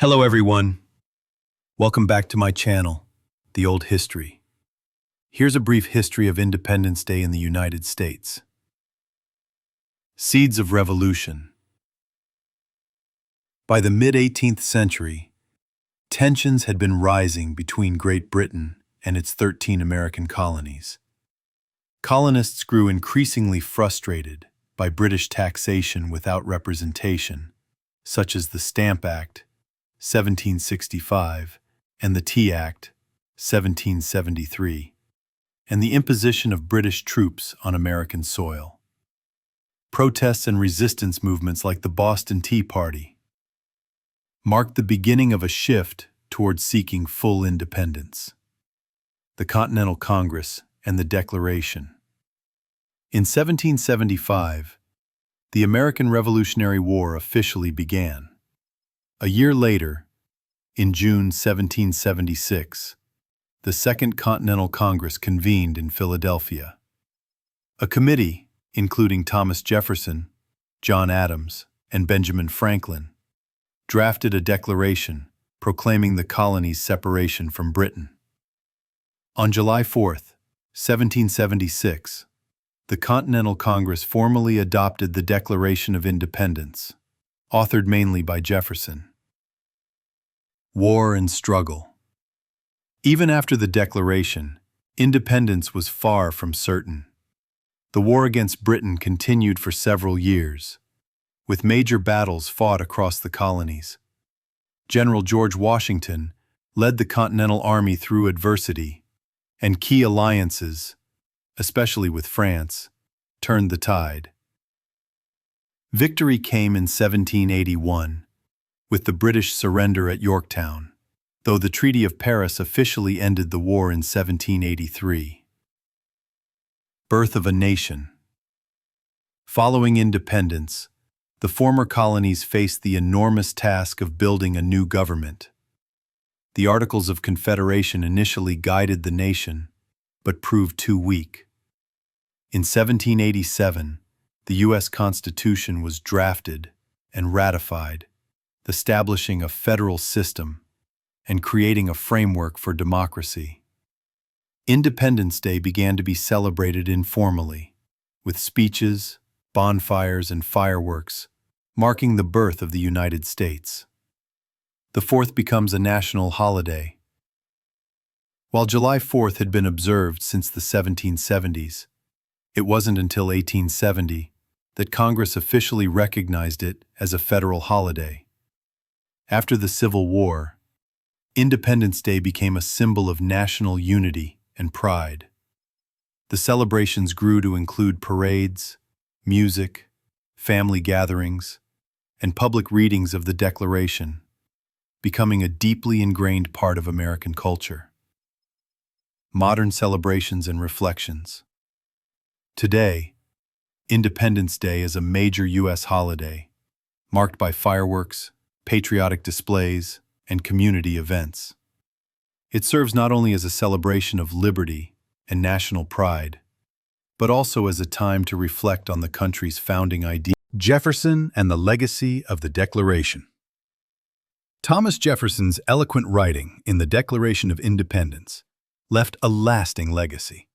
Hello everyone. Welcome back to my channel, The Old History. Here's a brief history of Independence Day in the United States. Seeds of Revolution. By the mid-18th century, tensions had been rising between Great Britain and its 13 American colonies. Colonists grew increasingly frustrated by British taxation without representation, such as the Stamp Act, 1765, and the Tea Act, 1773, and the imposition of British troops on American soil. Protests and resistance movements like the Boston Tea Party marked the beginning of a shift towards seeking full independence. The Continental Congress and the Declaration. In 1775, the American Revolutionary War officially began. A year later, in June 1776, the Second Continental Congress convened in Philadelphia. A committee, including Thomas Jefferson, John Adams, and Benjamin Franklin, drafted a declaration proclaiming the colonies' separation from Britain. On July 4, 1776, the Continental Congress formally adopted the Declaration of Independence, authored mainly by Jefferson. War and struggle. Even after the Declaration, independence was far from certain. The war against Britain continued for several years, with major battles fought across the colonies. General George Washington led the Continental Army through adversity, and key alliances, especially with France, turned the tide. Victory came in 1781, with the British surrender at Yorktown, though the Treaty of Paris officially ended the war in 1783. Birth of a nation. Following independence, the former colonies faced the enormous task of building a new government. The Articles of Confederation initially guided the nation, but proved too weak. In 1787, the U.S. Constitution was drafted and ratified, establishing a federal system and creating a framework for democracy. Independence Day began to be celebrated informally, with speeches, bonfires, and fireworks, marking the birth of the United States. The 4th becomes a national holiday. While July 4th had been observed since the 1770s, it wasn't until 1870 that Congress officially recognized it as a federal holiday. After the Civil War, Independence Day became a symbol of national unity and pride. The celebrations grew to include parades, music, family gatherings, and public readings of the Declaration, becoming a deeply ingrained part of American culture. Modern celebrations and reflections. Today, Independence Day is a major U.S. holiday, marked by fireworks, patriotic displays, and community events. It serves not only as a celebration of liberty and national pride, but also as a time to reflect on the country's founding ideas. Jefferson and the legacy of the Declaration. Thomas Jefferson's eloquent writing in the Declaration of Independence left a lasting legacy.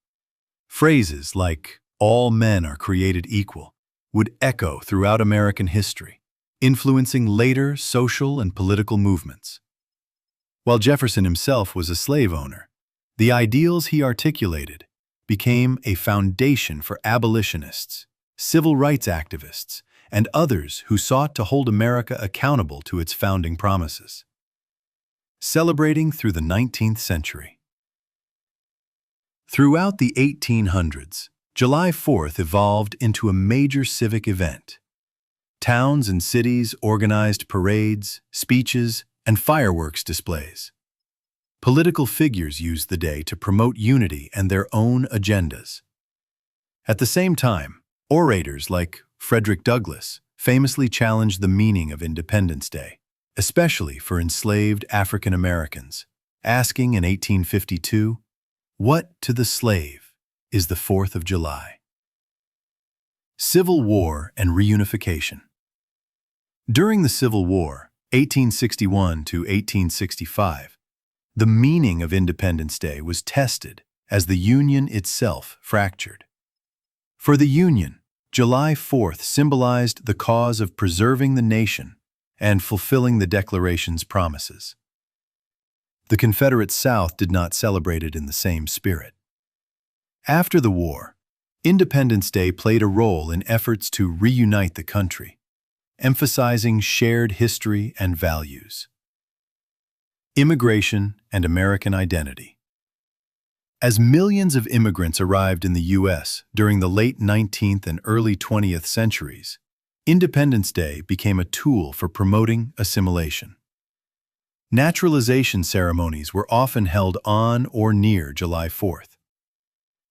Phrases like, "All men are created equal," would echo throughout American history, influencing later social and political movements. While Jefferson himself was a slave owner, the ideals he articulated became a foundation for abolitionists, civil rights activists, and others who sought to hold America accountable to its founding promises. Celebrating through the 19th century. Throughout the 1800s, July 4th evolved into a major civic event. Towns and cities organized parades, speeches, and fireworks displays. Political figures used the day to promote unity and their own agendas. At the same time, orators like Frederick Douglass famously challenged the meaning of Independence Day, especially for enslaved African Americans, asking in 1852, "What to the slave is the 4th of July?" Civil War and reunification. During the Civil War, 1861 to 1865, the meaning of Independence Day was tested as the Union itself fractured. For the Union, July 4th symbolized the cause of preserving the nation and fulfilling the Declaration's promises. The Confederate South did not celebrate it in the same spirit. After the war, Independence Day played a role in efforts to reunite the country, emphasizing shared history and values. Immigration and American identity. As millions of immigrants arrived in the U.S. during the late 19th and early 20th centuries, Independence Day became a tool for promoting assimilation. Naturalization ceremonies were often held on or near July 4th.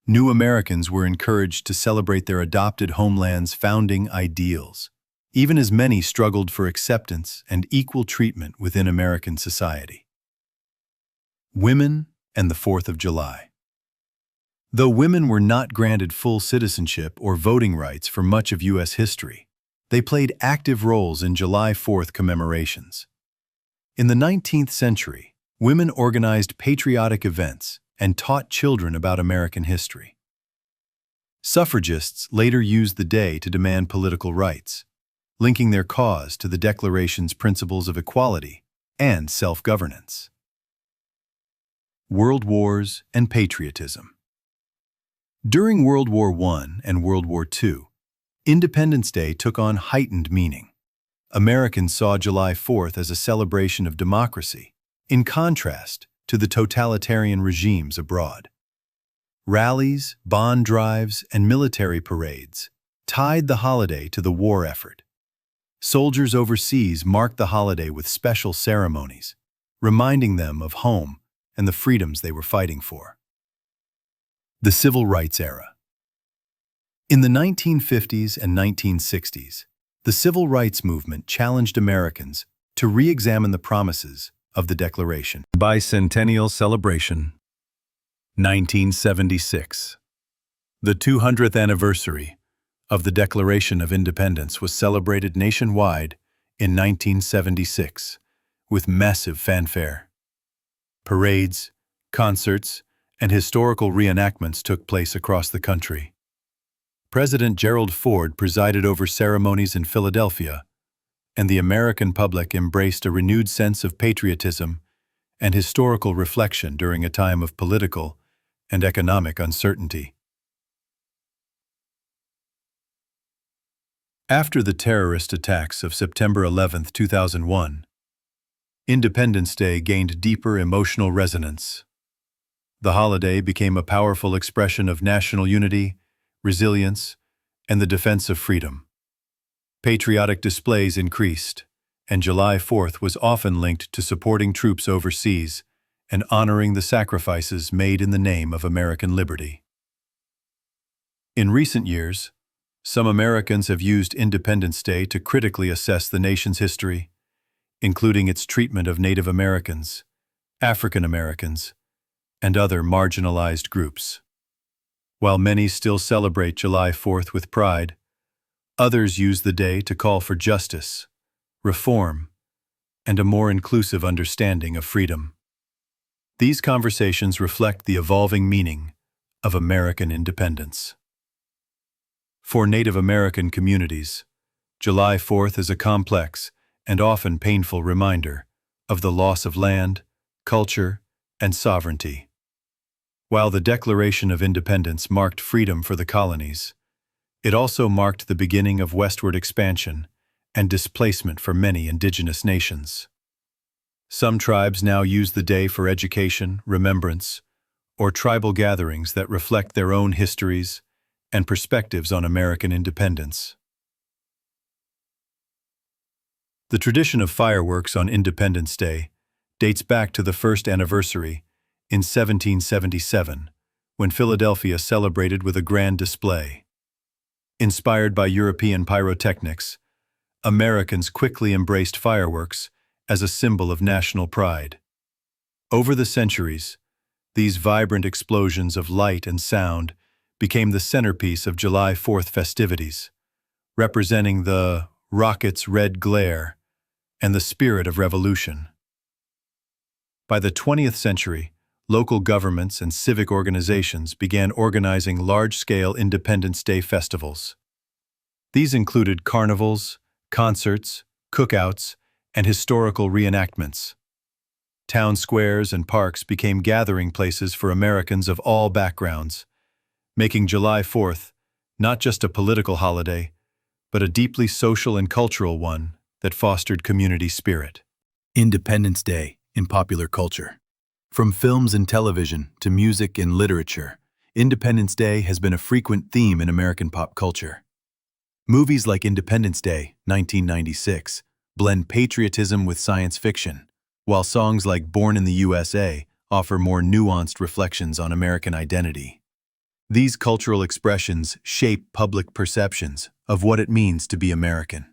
New Americans were encouraged to celebrate their adopted homeland's founding ideals, even as many struggled for acceptance and equal treatment within American society. Women and the 4th of July. Though women were not granted full citizenship or voting rights for much of U.S. history, they played active roles in July 4th commemorations. In the 19th century, women organized patriotic events and taught children about American history. Suffragists later used the day to demand political rights, linking their cause to the Declaration's principles of equality and self-governance. World Wars and patriotism. During World War I and World War II, Independence Day took on heightened meaning. Americans saw July 4th as a celebration of democracy, in contrast to the totalitarian regimes abroad. Rallies, bond drives, and military parades tied the holiday to the war effort. Soldiers overseas marked the holiday with special ceremonies, reminding them of home and the freedoms they were fighting for. The Civil Rights Era. In the 1950s and 1960s, the Civil Rights Movement challenged Americans to re-examine the promises of the Declaration. Bicentennial Celebration. 1976. The 200th anniversary of the Declaration of Independence was celebrated nationwide in 1976 with massive fanfare. Parades, concerts, and historical reenactments took place across the country. President Gerald Ford presided over ceremonies in Philadelphia, and the American public embraced a renewed sense of patriotism and historical reflection during a time of political and economic uncertainty. After the terrorist attacks of September 11, 2001, Independence Day gained deeper emotional resonance. The holiday became a powerful expression of national unity, resilience, and the defense of freedom. Patriotic displays increased, and July 4th was often linked to supporting troops overseas and honoring the sacrifices made in the name of American liberty. In recent years, some Americans have used Independence Day to critically assess the nation's history, including its treatment of Native Americans, African Americans, and other marginalized groups. While many still celebrate July 4th with pride, others use the day to call for justice, reform, and a more inclusive understanding of freedom. These conversations reflect the evolving meaning of American independence. For Native American communities, July 4th is a complex and often painful reminder of the loss of land, culture, and sovereignty. While the Declaration of Independence marked freedom for the colonies, it also marked the beginning of westward expansion and displacement for many indigenous nations. Some tribes now use the day for education, remembrance, or tribal gatherings that reflect their own histories and perspectives on American independence. The tradition of fireworks on Independence Day dates back to the first anniversary in 1777, when Philadelphia celebrated with a grand display. Inspired by European pyrotechnics, Americans quickly embraced fireworks as a symbol of national pride. Over the centuries, these vibrant explosions of light and sound became the centerpiece of July 4th festivities, representing the rocket's red glare and the spirit of revolution. By the 20th century, local governments and civic organizations began organizing large-scale Independence Day festivals. These included carnivals, concerts, cookouts, and historical reenactments. Town squares and parks became gathering places for Americans of all backgrounds, making July 4th not just a political holiday, but a deeply social and cultural one that fostered community spirit. Independence Day in popular culture. From films and television to music and literature, Independence Day has been a frequent theme in American pop culture. Movies like Independence Day, 1996, blend patriotism with science fiction, while songs like Born in the USA offer more nuanced reflections on American identity. These cultural expressions shape public perceptions of what it means to be American,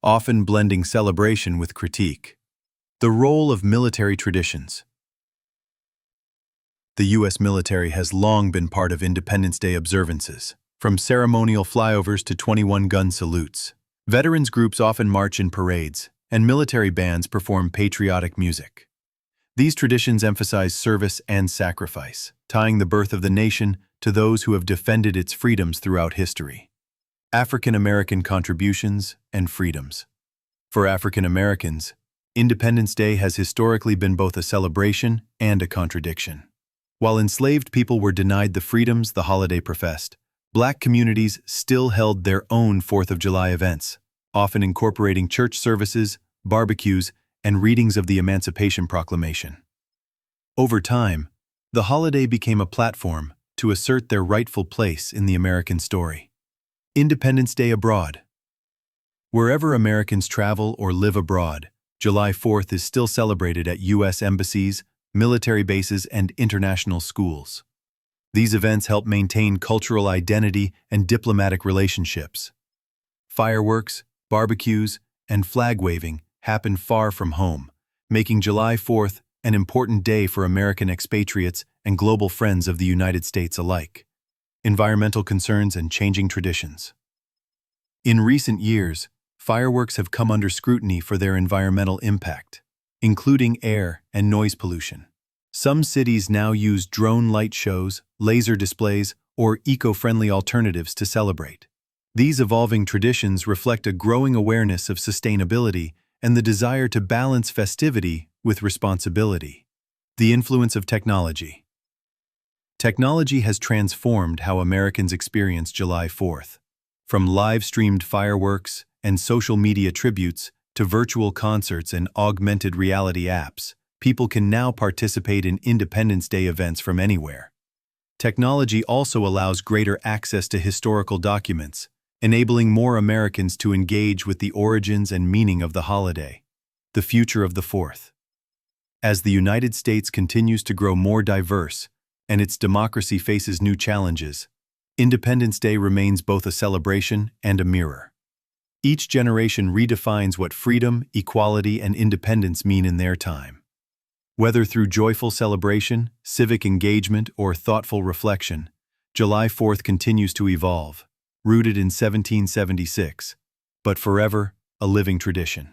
often blending celebration with critique. The role of military traditions. The U.S. military has long been part of Independence Day observances, from ceremonial flyovers to 21-gun salutes. Veterans groups often march in parades, and military bands perform patriotic music. These traditions emphasize service and sacrifice, tying the birth of the nation to those who have defended its freedoms throughout history. African American contributions and freedoms. For African Americans, Independence Day has historically been both a celebration and a contradiction. While enslaved people were denied the freedoms the holiday professed, Black communities still held their own 4th of July events, often incorporating church services, barbecues, and readings of the Emancipation Proclamation. Over time, the holiday became a platform to assert their rightful place in the American story. Independence Day abroad. Wherever Americans travel or live abroad, July 4th is still celebrated at U.S. embassies, military bases, and international schools. These events help maintain cultural identity and diplomatic relationships. Fireworks, barbecues, and flag-waving happen far from home, making July 4th an important day for American expatriates and global friends of the United States alike. Environmental concerns and changing traditions. In recent years, fireworks have come under scrutiny for their environmental impact, including air and noise pollution. Some cities now use drone light shows, laser displays, or eco-friendly alternatives to celebrate. These evolving traditions reflect a growing awareness of sustainability and the desire to balance festivity with responsibility. The influence of technology. Technology has transformed how Americans experience July 4th. From live-streamed fireworks and social media tributes to virtual concerts and augmented reality apps, people can now participate in Independence Day events from anywhere. Technology also allows greater access to historical documents, enabling more Americans to engage with the origins and meaning of the holiday. The future of the 4th. As the United States continues to grow more diverse and its democracy faces new challenges, Independence Day remains both a celebration and a mirror. Each generation redefines what freedom, equality, and independence mean in their time. Whether through joyful celebration, civic engagement, or thoughtful reflection, July 4th continues to evolve, rooted in 1776, but forever a living tradition.